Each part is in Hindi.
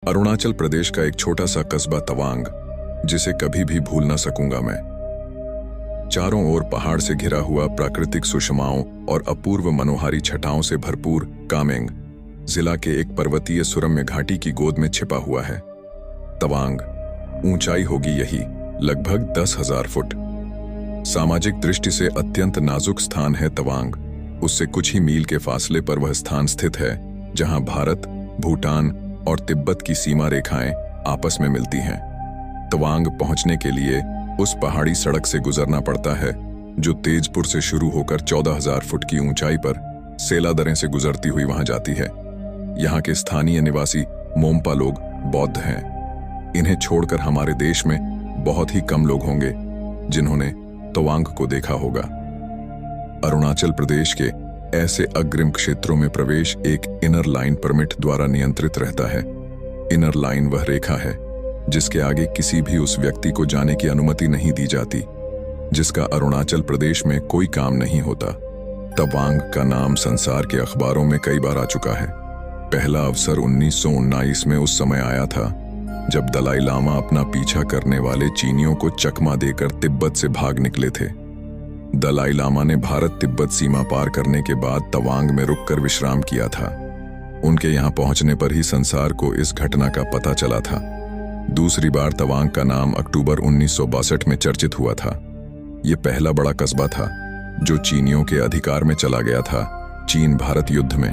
अरुणाचल प्रदेश का एक छोटा सा कस्बा तवांग, जिसे कभी भी भूल ना सकूंगा मैं। चारों ओर पहाड़ से घिरा हुआ प्राकृतिक सुषमाओं और अपूर्व मनोहारी छटाओं से भरपूर कामेंग जिला के एक पर्वतीय सुरम्य घाटी की गोद में छिपा हुआ है। तवांग ऊंचाई होगी यही लगभग 10,000 फुट। सामाजिक दृष्टि से अत्यंत नाजुक स्थान है तवांग। उससे कुछ ही मील के फासले पर वह स्थान स्थित है जहां भारत, भूटान और तिब्बत की सीमा रेखाएं आपस में मिलती हैं। तवांग पहुंचने के लिए उस पहाड़ी सड़क से गुजरना पड़ता है जो तेजपुर से शुरू होकर 14,000 फुट की ऊंचाई पर सेला दरें से गुजरती हुई वहां जाती है। यहाँ के स्थानीय निवासी मोम्पा लोग बौद्ध हैं। इन्हें छोड़कर हमारे देश में बहुत ही कम लोग होंगे जिन्होंने तवांग को देखा होगा। अरुणाचल प्रदेश के ऐसे अग्रिम क्षेत्रों में प्रवेश एक इनर लाइन परमिट द्वारा नियंत्रित रहता है। इनर लाइन वह रेखा है जिसके आगे किसी भी उस व्यक्ति को जाने की अनुमति नहीं दी जाती जिसका अरुणाचल प्रदेश में कोई काम नहीं होता। तवांग का नाम संसार के अखबारों में कई बार आ चुका है। पहला अवसर 1919 में उस समय आया था जब दलाई लामा अपना पीछा करने वाले चीनियों को चकमा देकर तिब्बत से भाग निकले थे। दलाई लामा ने भारत तिब्बत सीमा पार करने के बाद तवांग में रुककर विश्राम किया था। उनके यहाँ पहुंचने पर ही संसार को इस घटना का पता चला था। दूसरी बार तवांग का नाम अक्टूबर 1962 में चर्चित हुआ था। यह पहला बड़ा कस्बा था जो चीनियों के अधिकार में चला गया था चीन भारत युद्ध में।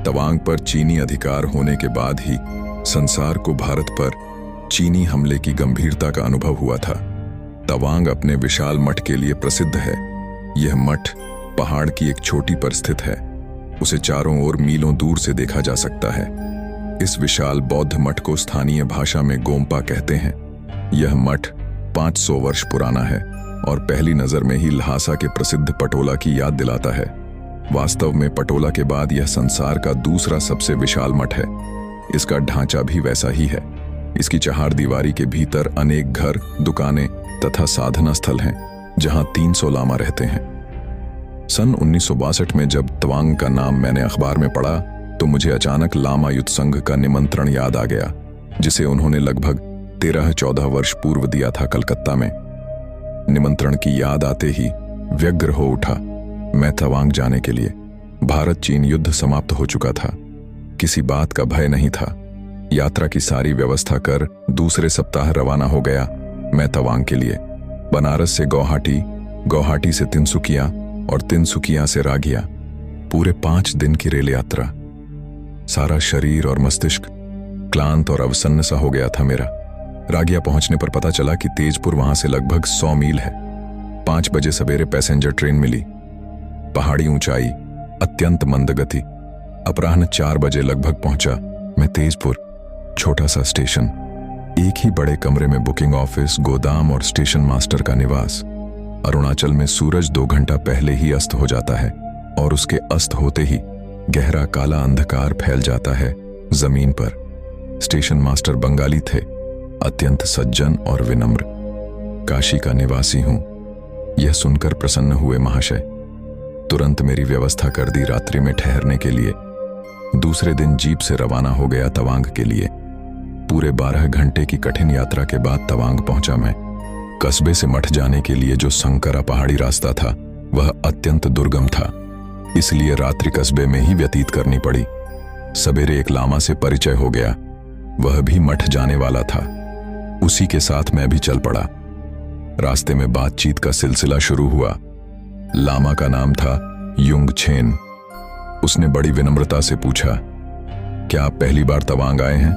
तवांग पर चीनी अधिकार होने के बाद ही संसार को भारत पर चीनी हमले की गंभीरता का अनुभव हुआ था। तवांग अपने विशाल मठ के लिए प्रसिद्ध है। यह मठ पहाड़ की एक चोटी पर स्थित है। उसे चारों ओर मीलों दूर से देखा जा सकता है। इस विशाल बौद्ध मठ को स्थानीय भाषा में गोम्पा कहते हैं। यह मठ 500 वर्ष पुराना है और पहली नजर में ही ल्हासा के प्रसिद्ध पटोला की याद दिलाता है। वास्तव में पटोला के बाद यह संसार का दूसरा सबसे विशाल मठ है। इसका ढांचा भी वैसा ही है। इसकी चहारदीवारी के भीतर अनेक घर, दुकानें तथा साधना स्थल हैं जहां 300 लामा रहते हैं। सन 1962 में जब तवांग का नाम मैंने अखबार में पढ़ा तो मुझे अचानक लामा युद्ध संघ का निमंत्रण याद आ गया जिसे उन्होंने लगभग 13-14 वर्ष पूर्व दिया था कलकत्ता में। निमंत्रण की याद आते ही व्यग्र हो उठा मैं तवांग जाने के लिए। भारत चीन युद्ध समाप्त हो चुका था। किसी बात का भय नहीं था। यात्रा की सारी व्यवस्था कर दूसरे सप्ताह रवाना हो गया मैं तवांग के लिए। बनारस से गुवाहाटी, गुवाहाटी से तिनसुकिया और तिनसुकिया से रागिया। पूरे 5 दिन की रेल यात्रा। सारा शरीर और मस्तिष्क क्लांत और अवसन्न सा हो गया था मेरा। रागिया पहुंचने पर पता चला कि तेजपुर वहां से लगभग 100 मील है। 5 बजे सवेरे पैसेंजर ट्रेन मिली। पहाड़ी ऊंचाई, अत्यंत मंद गति। अपराह्न 4 बजे लगभग पहुंचा मैं तेजपुर। छोटा सा स्टेशन, एक ही बड़े कमरे में बुकिंग ऑफिस, गोदाम और स्टेशन मास्टर का निवास। अरुणाचल में सूरज 2 घंटा पहले ही अस्त हो जाता है और उसके अस्त होते ही गहरा काला अंधकार फैल जाता है जमीन पर। स्टेशन मास्टर बंगाली थे, अत्यंत सज्जन और विनम्र। काशी का निवासी हूं, यह सुनकर प्रसन्न हुए महाशय। तुरंत मेरी व्यवस्था कर दी रात्रि में ठहरने के लिए। दूसरे दिन जीप से रवाना हो गया तवांग के लिए। पूरे 12 घंटे की कठिन यात्रा के बाद तवांग पहुंचा मैं। कस्बे से मठ जाने के लिए जो संकरा पहाड़ी रास्ता था वह अत्यंत दुर्गम था, इसलिए रात्रि कस्बे में ही व्यतीत करनी पड़ी। सवेरे एक लामा से परिचय हो गया, वह भी मठ जाने वाला था। उसी के साथ मैं भी चल पड़ा। रास्ते में बातचीत का सिलसिला शुरू हुआ। लामा का नाम था युंगछेन। उसने बड़ी विनम्रता से पूछा, क्या आप पहली बार तवांग आए हैं?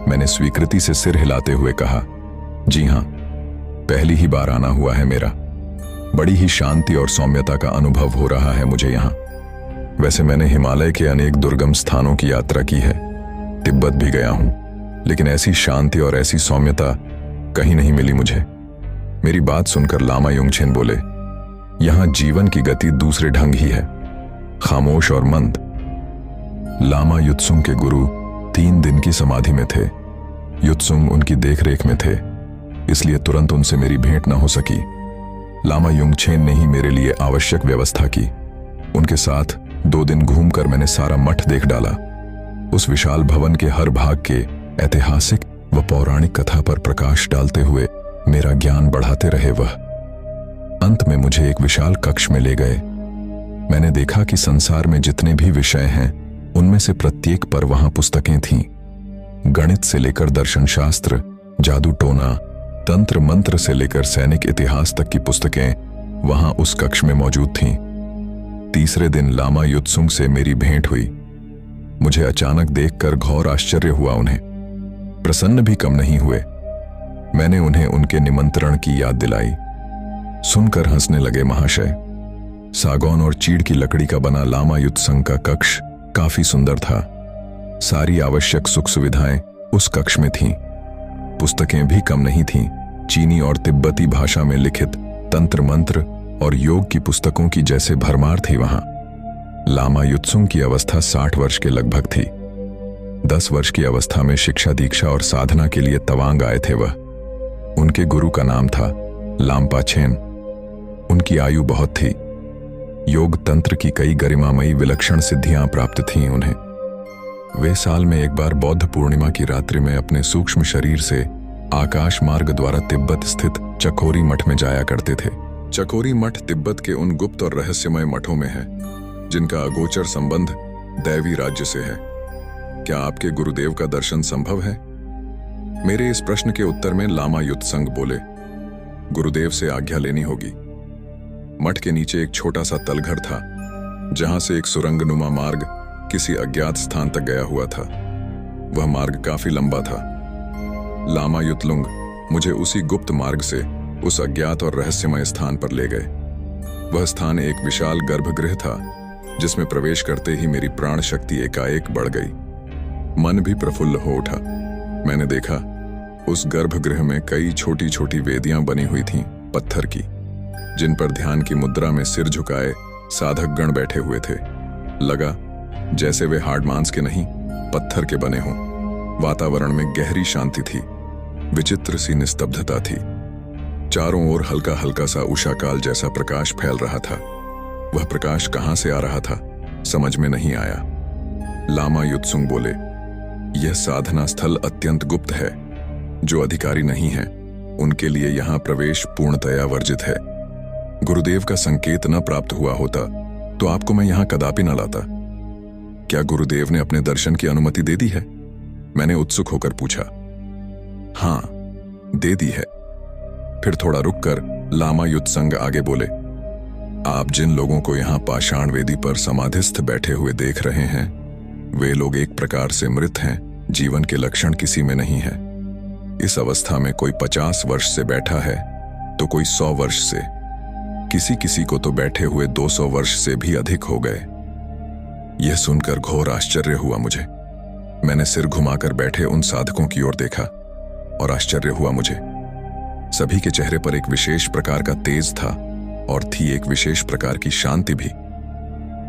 मैंने स्वीकृति से सिर हिलाते हुए कहा, जी हां, पहली ही बार आना हुआ है मेरा। बड़ी ही शांति और सौम्यता का अनुभव हो रहा है मुझे यहाँ। वैसे मैंने हिमालय के अनेक दुर्गम स्थानों की यात्रा की है, तिब्बत भी गया हूं, लेकिन ऐसी शांति और ऐसी सौम्यता कहीं नहीं मिली मुझे। मेरी बात सुनकर लामा युंगछेन बोले, यहां जीवन की गति दूसरे ढंग ही है, खामोश और मंद। लामा युत्सुंग के गुरु 3 दिन की समाधि में थे। युत्सुंग उनकी देखरेख में थे, इसलिए तुरंत उनसे मेरी भेंट न हो सकी। लामा युंगछेन ने ही मेरे लिए आवश्यक व्यवस्था की। उनके साथ 2 दिन घूमकर मैंने सारा मठ देख डाला। उस विशाल भवन के हर भाग के ऐतिहासिक व पौराणिक कथा पर प्रकाश डालते हुए मेरा ज्ञान बढ़ाते रहे वह। अंत में मुझे एक विशाल कक्ष में ले गए। मैंने देखा कि संसार में जितने भी विषय हैं उनमें से प्रत्येक पर वहां पुस्तकें थीं। गणित से लेकर दर्शन शास्त्र, जादू टोना, तंत्र मंत्र से लेकर सैनिक इतिहास तक की पुस्तकें वहां उस कक्ष में मौजूद थीं। तीसरे दिन लामा युत्सुंग से मेरी भेंट हुई। मुझे अचानक देखकर घोर आश्चर्य हुआ। उन्हें प्रसन्न भी कम नहीं हुए। मैंने उन्हें उनके निमंत्रण की याद दिलाई। सुनकर हंसने लगे महाशय। सागौन और चीड़ की लकड़ी का बना लामा युत्सुंग का कक्ष काफी सुंदर था। सारी आवश्यक सुख सुविधाएं उस कक्ष में थीं। पुस्तकें भी कम नहीं थीं। चीनी और तिब्बती भाषा में लिखित तंत्र मंत्र और योग की पुस्तकों की जैसे भरमार थी वहां। लामा युत्सुंग की अवस्था 60 वर्ष के लगभग थी। 10 वर्ष की अवस्था में शिक्षा दीक्षा और साधना के लिए तवांग आए थे वह। उनके गुरु का नाम था लाम्पा छेन। उनकी आयु बहुत थी। योग तंत्र की कई गरिमामयी विलक्षण सिद्धियां प्राप्त थीं उन्हें। वे साल में एक बार बौद्ध पूर्णिमा की रात्रि में अपने सूक्ष्म शरीर से आकाश मार्ग द्वारा तिब्बत स्थित चकोरी मठ में जाया करते थे। चकोरी मठ तिब्बत के उन गुप्त और रहस्यमय मठों में है जिनका अगोचर संबंध दैवी राज्य से है। क्या आपके गुरुदेव का दर्शन संभव है? मेरे इस प्रश्न के उत्तर में लामा युत्सुंग बोले, गुरुदेव से आज्ञा लेनी होगी। मठ के नीचे एक छोटा सा तलघर था जहां से एक सुरंगनुमा मार्ग किसी अज्ञात स्थान तक गया हुआ था। वह मार्ग काफी लंबा था। लामा युत्सुंग मुझे उसी गुप्त मार्ग से उस अज्ञात और रहस्यमय स्थान पर ले गए। वह स्थान एक विशाल गर्भगृह था जिसमें प्रवेश करते ही मेरी प्राण शक्ति एकाएक बढ़ गई। मन भी प्रफुल्ल हो उठा। मैंने देखा उस गर्भगृह में कई छोटी छोटी वेदियां बनी हुई थीं, पत्थर की, जिन पर ध्यान की मुद्रा में सिर झुकाए साधक गण बैठे हुए थे। लगा जैसे वे हाड़ मांस के नहीं, पत्थर के बने हों। वातावरण में गहरी शांति थी। विचित्र सी निस्तब्धता थी। चारों ओर हल्का हल्का सा उषाकाल जैसा प्रकाश फैल रहा था। वह प्रकाश कहां से आ रहा था समझ में नहीं आया। लामा युत्सुंग बोले, यह साधना स्थल अत्यंत गुप्त है। जो अधिकारी नहीं है उनके लिए यहां प्रवेश पूर्णतया वर्जित है। गुरुदेव का संकेत न प्राप्त हुआ होता तो आपको मैं यहां कदापि न लाता। क्या गुरुदेव ने अपने दर्शन की अनुमति दे दी है? मैंने उत्सुक होकर पूछा। हां, दे दी है। फिर थोड़ा रुककर लामा युत्सुंग आगे बोले, आप जिन लोगों को यहां पाषाण वेदी पर समाधिस्थ बैठे हुए देख रहे हैं वे लोग एक प्रकार से मृत हैं। जीवन के लक्षण किसी में नहीं है। इस अवस्था में कोई 50 वर्ष से बैठा है तो कोई 100 वर्ष से, किसी किसी को तो बैठे हुए 200 वर्ष से भी अधिक हो गए। यह सुनकर घोर आश्चर्य हुआ मुझे। मैंने सिर घुमाकर बैठे उन साधकों की ओर देखा और आश्चर्य हुआ मुझे। सभी के चेहरे पर एक विशेष प्रकार का तेज था और थी एक विशेष प्रकार की शांति भी।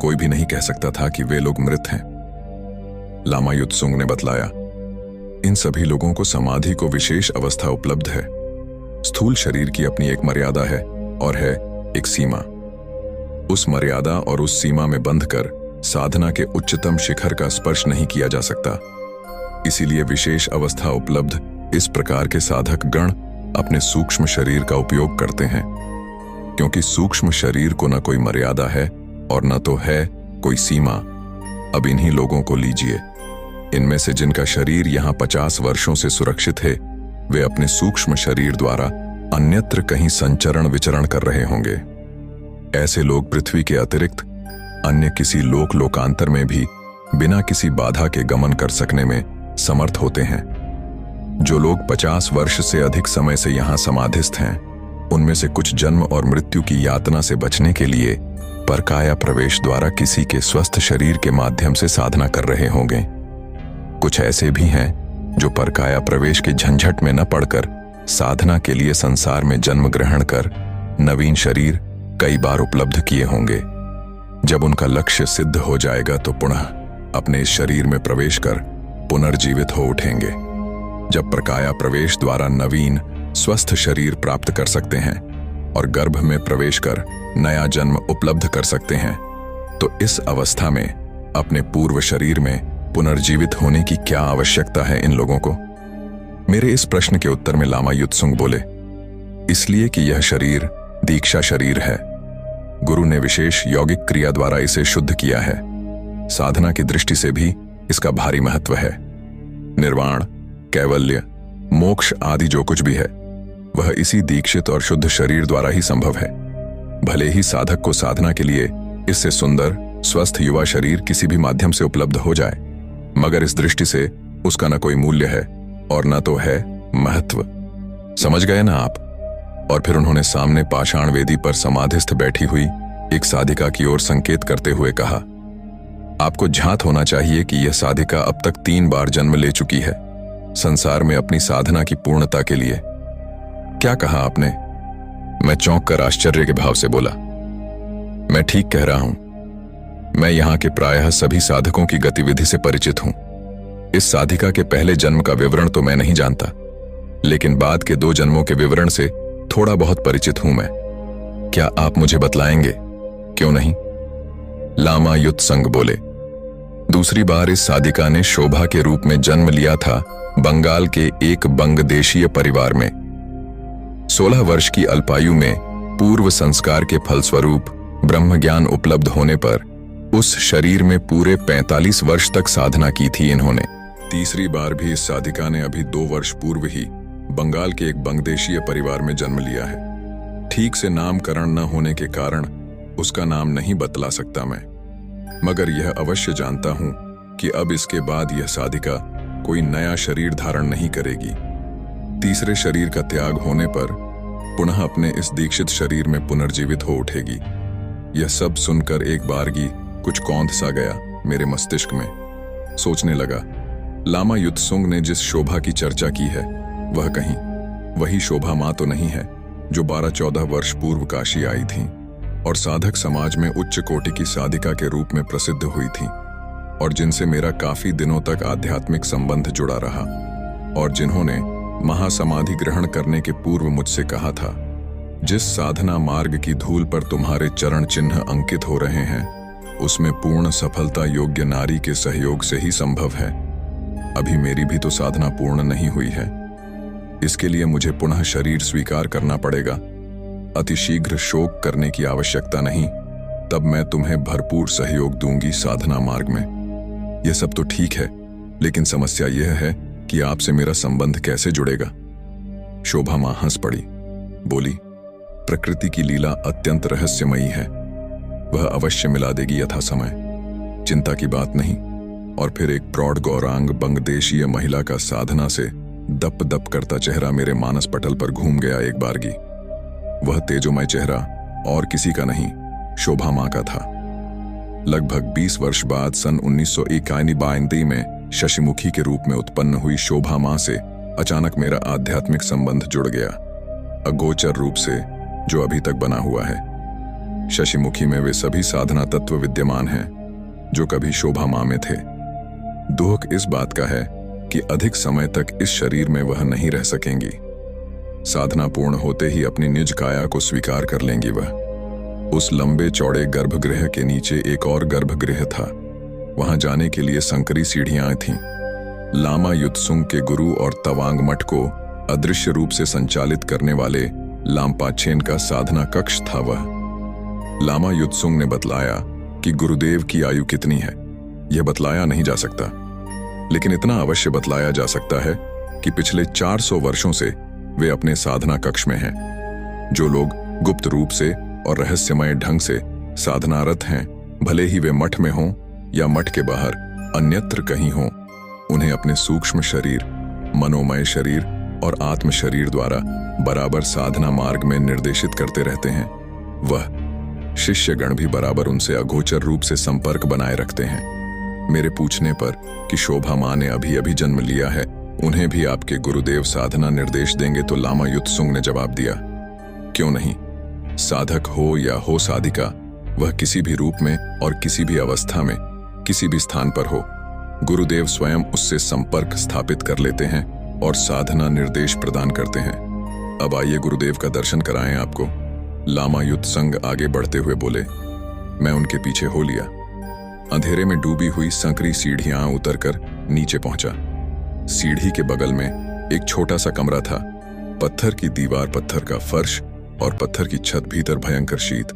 कोई भी नहीं कह सकता था कि वे लोग मृत हैं। लामा युत्सुंग ने बतलाया, इन सभी लोगों को समाधि को विशेष अवस्था उपलब्ध है। स्थूल शरीर की अपनी एक मर्यादा है और है एक सीमा। उस मर्यादा और उस सीमा में बंधकर साधना के उच्चतम शिखर का स्पर्श नहीं किया जा सकता। इसीलिए विशेष अवस्था उपलब्ध इस प्रकार के साधक गण अपने सूक्ष्म शरीर का उपयोग करते हैं, क्योंकि सूक्ष्म शरीर को न कोई मर्यादा है और न तो है कोई सीमा। अब इन्हीं लोगों को लीजिए। इनमें से जिनका शरीर यहाँ 50 वर्षों से सुरक्षित है वे अपने सूक्ष्म शरीर द्वारा अन्यत्र कहीं संचरण विचरण कर रहे होंगे। ऐसे लोग पृथ्वी के अतिरिक्त अन्य किसी लोकांतर में भी बिना किसी बाधा के गमन कर सकने में समर्थ होते हैं। जो लोग 50 वर्ष से अधिक समय से यहाँ समाधिस्थ हैं उनमें से कुछ जन्म और मृत्यु की यातना से बचने के लिए परकाया प्रवेश द्वारा किसी के स्वस्थ शरीर के माध्यम से साधना कर रहे होंगे। कुछ ऐसे भी हैं जो परकाया प्रवेश के झंझट में न पड़कर साधना के लिए संसार में जन्म ग्रहण कर नवीन शरीर कई बार उपलब्ध किए होंगे। जब उनका लक्ष्य सिद्ध हो जाएगा तो पुनः अपने इस शरीर में प्रवेश कर पुनर्जीवित हो उठेंगे। जब परकाया प्रवेश द्वारा नवीन स्वस्थ शरीर प्राप्त कर सकते हैं और गर्भ में प्रवेश कर नया जन्म उपलब्ध कर सकते हैं तो इस अवस्था में अपने पूर्व शरीर में पुनर्जीवित होने की क्या आवश्यकता है इन लोगों को? मेरे इस प्रश्न के उत्तर में लामा युत्सुंग बोले, इसलिए कि यह शरीर दीक्षा शरीर है। गुरु ने विशेष यौगिक क्रिया द्वारा इसे शुद्ध किया है। साधना की दृष्टि से भी इसका भारी महत्व है। निर्वाण, कैवल्य, मोक्ष आदि जो कुछ भी है वह इसी दीक्षित और शुद्ध शरीर द्वारा ही संभव है। भले ही साधक को साधना के लिए इससे सुंदर स्वस्थ युवा शरीर किसी भी माध्यम से उपलब्ध हो जाए, मगर इस दृष्टि से उसका न कोई मूल्य है और न तो है महत्व। समझ गए ना आप? और फिर उन्होंने सामने पाषाण वेदी पर समाधिस्थ बैठी हुई एक साधिका की ओर संकेत करते हुए कहा, आपको झांत होना चाहिए कि यह साधिका अब तक 3 बार जन्म ले चुकी है संसार में अपनी साधना की पूर्णता के लिए। क्या कहा आपने? मैं चौंक कर आश्चर्य के भाव से बोला, मैं ठीक कह रहा हूं। मैं यहां के प्रायः सभी साधकों की गतिविधि से परिचित हूं। इस साधिका के पहले जन्म का विवरण तो मैं नहीं जानता, लेकिन बाद के 2 जन्मों के विवरण से थोड़ा बहुत परिचित हूं मैं। क्या आप मुझे बतलाएंगे? क्यों नहीं? लामा युत्संग बोले, दूसरी बार इस साधिका ने शोभा के रूप में जन्म लिया था बंगाल के एक बंगदेशीय परिवार में। 16 वर्ष की अल्पायु में पूर्व संस्कार के फलस्वरूप ब्रह्म ज्ञान उपलब्ध होने पर उस शरीर में पूरे 45 वर्ष तक साधना की थी इन्होंने। तीसरी बार भी इस साधिका ने अभी 2 वर्ष पूर्व ही बंगाल के एक बंगदेशीय परिवार में जन्म लिया है। ठीक से नामकरण न होने के कारण उसका नाम नहीं बतला सकता मैं, मगर यह अवश्य जानता हूं कि अब इसके बाद यह साधिका कोई नया शरीर धारण नहीं करेगी। तीसरे शरीर का त्याग होने पर पुनः अपने इस दीक्षित शरीर में पुनर्जीवित हो उठेगी। यह सब सुनकर एक बारगी कुछ कौंध सा गया मेरे मस्तिष्क में। सोचने लगा, लामा युत्सुंग ने जिस शोभा की चर्चा की है वह कहीं वही शोभा मां तो नहीं है जो 12-14 वर्ष पूर्व काशी आई थीं और साधक समाज में उच्च कोटि की साधिका के रूप में प्रसिद्ध हुई थीं, और जिनसे मेरा काफी दिनों तक आध्यात्मिक संबंध जुड़ा रहा, और जिन्होंने महासमाधि ग्रहण करने के पूर्व मुझसे कहा था, जिस साधना मार्ग की धूल पर तुम्हारे चरण चिन्ह अंकित हो रहे हैं उसमें पूर्ण सफलता योग्य नारी के सहयोग से ही संभव है। अभी मेरी भी तो साधना पूर्ण नहीं हुई है। इसके लिए मुझे पुनः शरीर स्वीकार करना पड़ेगा। अतिशीघ्र शोक करने की आवश्यकता नहीं, तब मैं तुम्हें भरपूर सहयोग दूंगी साधना मार्ग में। यह सब तो ठीक है, लेकिन समस्या यह है कि आपसे मेरा संबंध कैसे जुड़ेगा? शोभा मां हंस पड़ी, बोली, प्रकृति की लीला अत्यंत रहस्यमयी है, वह अवश्य मिला देगी यथा समय, चिंता की बात नहीं। और फिर एक प्रौढ़ गौरांग बंगदेशीय महिला का साधना से दप दप करता चेहरा मेरे मानस पटल पर घूम गया एक बारगी। वह तेजोमय चेहरा और किसी का नहीं, शोभा मां का था। लगभग 20 वर्ष बाद सन 1991 में शशिमुखी के रूप में उत्पन्न हुई शोभा मां से अचानक मेरा आध्यात्मिक संबंध जुड़ गया, अगोचर रूप से जो अभी तक बना हुआ है। शशिमुखी में वे सभी साधना तत्व विद्यमान हैं जो कभी शोभा मां में थे। दुख इस बात का है कि अधिक समय तक इस शरीर में वह नहीं रह सकेंगी। साधना पूर्ण होते ही अपनी निज काया को स्वीकार कर लेंगी वह। उस लंबे चौड़े गर्भगृह के नीचे एक और गर्भगृह था। वहां जाने के लिए संकरी सीढ़ियां थीं। लामा युत्सुंग के गुरु और तवांग मठ को अदृश्य रूप से संचालित करने वाले लामपाछेन का साधना कक्ष था वह। लामा युत्सुंग ने बतलाया कि गुरुदेव की आयु कितनी है यह बतलाया नहीं जा सकता, लेकिन इतना अवश्य बतलाया जा सकता है कि पिछले 400 वर्षों से वे अपने साधना कक्ष में हैं। जो लोग गुप्त रूप से और रहस्यमय ढंग से साधनारत हैं, भले ही वे मठ में हों या मठ के बाहर अन्यत्र कहीं हों, उन्हें अपने सूक्ष्म शरीर, मनोमय शरीर और आत्म शरीर द्वारा बराबर साधना मार्ग में निर्देशित करते रहते हैं। वह शिष्यगण भी बराबर उनसे अगोचर रूप से संपर्क बनाए रखते हैं। मेरे पूछने पर कि शोभा मां ने अभी अभी जन्म लिया है, उन्हें भी आपके गुरुदेव साधना निर्देश देंगे, तो लामा युत्सुंग ने जवाब दिया, क्यों नहीं। साधक हो या हो साधिका, वह किसी भी रूप में और किसी भी अवस्था में किसी भी स्थान पर हो, गुरुदेव स्वयं उससे संपर्क स्थापित कर लेते हैं और साधना निर्देश प्रदान करते हैं। अब आइए गुरुदेव का दर्शन कराएं आपको। लामा युत्सुंग आगे बढ़ते हुए बोले। मैं उनके पीछे हो लिया। अंधेरे में डूबी हुई संकरी सीढ़ियां उतरकर नीचे पहुंचा। सीढ़ी के बगल में एक छोटा सा कमरा था। पत्थर की दीवार, पत्थर का फर्श और पत्थर की छत, भीतर भयंकर शीत।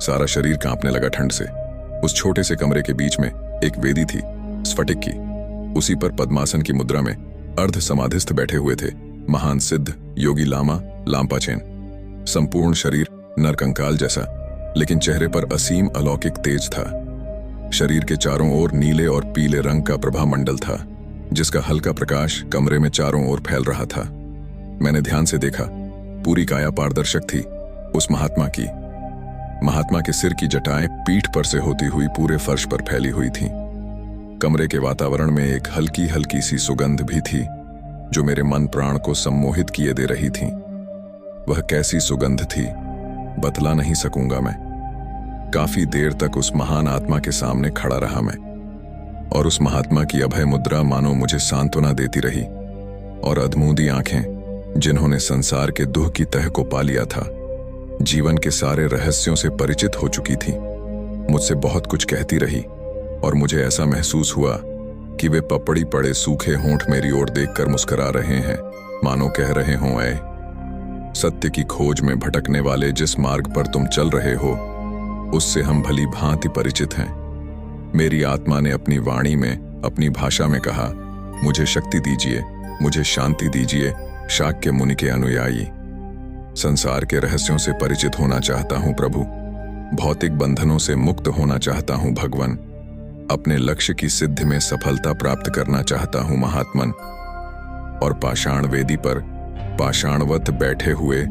सारा शरीर कांपने लगा ठंड से। उस छोटे से कमरे के बीच में एक वेदी थी, स्फटिक की। उसी पर पद्मासन की मुद्रा में अर्ध समाधिस्थ बैठे हुए थे महान सिद्ध योगी लामा लाम्पाचेन। संपूर्ण शरीर नरकंकाल जैसा, लेकिन चेहरे पर असीम अलौकिक तेज था। शरीर के चारों ओर नीले और पीले रंग का प्रभा मंडल था, जिसका हल्का प्रकाश कमरे में चारों ओर फैल रहा था। मैंने ध्यान से देखा, पूरी काया पारदर्शक थी उस महात्मा की। महात्मा के सिर की जटाएं पीठ पर से होती हुई पूरे फर्श पर फैली हुई थीं। कमरे के वातावरण में एक हल्की हल्की सी सुगंध भी थी, जो मेरे मन प्राण को सम्मोहित किए दे रही थी। वह कैसी सुगंध थी, बतला नहीं सकूंगा मैं। काफी देर तक उस महान आत्मा के सामने खड़ा रहा मैं, और उस महात्मा की अभय मुद्रा मानो मुझे सांत्वना देती रही। और अधमूंदी आंखें, जिन्होंने संसार के दुख की तह को पा लिया था, जीवन के सारे रहस्यों से परिचित हो चुकी थी, मुझसे बहुत कुछ कहती रही। और मुझे ऐसा महसूस हुआ कि वे पपड़ी पड़े सूखे होंठ मेरी ओर देखकर मुस्कुरा रहे हैं, मानो कह रहे हों, ऐ सत्य की खोज में भटकने वाले, जिस मार्ग पर तुम चल रहे हो उससे हम भली भांति परिचित हैं। मेरी आत्मा ने अपनी वाणी में, अपनी भाषा में कहा, मुझे शक्ति दीजिए, मुझे शांति दीजिए, शाक्य मुनि के अनुयायी। संसार के रहस्यों से परिचित होना चाहता हूं प्रभु, भौतिक बंधनों से मुक्त होना चाहता हूं भगवान, अपने लक्ष्य की सिद्धि में सफलता प्राप्त करना चाहता हूं महात्मन। और पाषाण वेदी पर पाषाणवत बैठे हुए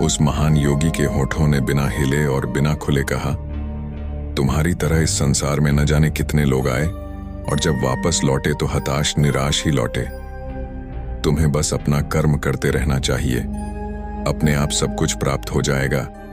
उस महान योगी के होठों ने बिना हिले और बिना खुले कहा, तुम्हारी तरह इस संसार में न जाने कितने लोग आए, और जब वापस लौटे तो हताश निराश ही लौटे। तुम्हें बस अपना कर्म करते रहना चाहिए, अपने आप सब कुछ प्राप्त हो जाएगा।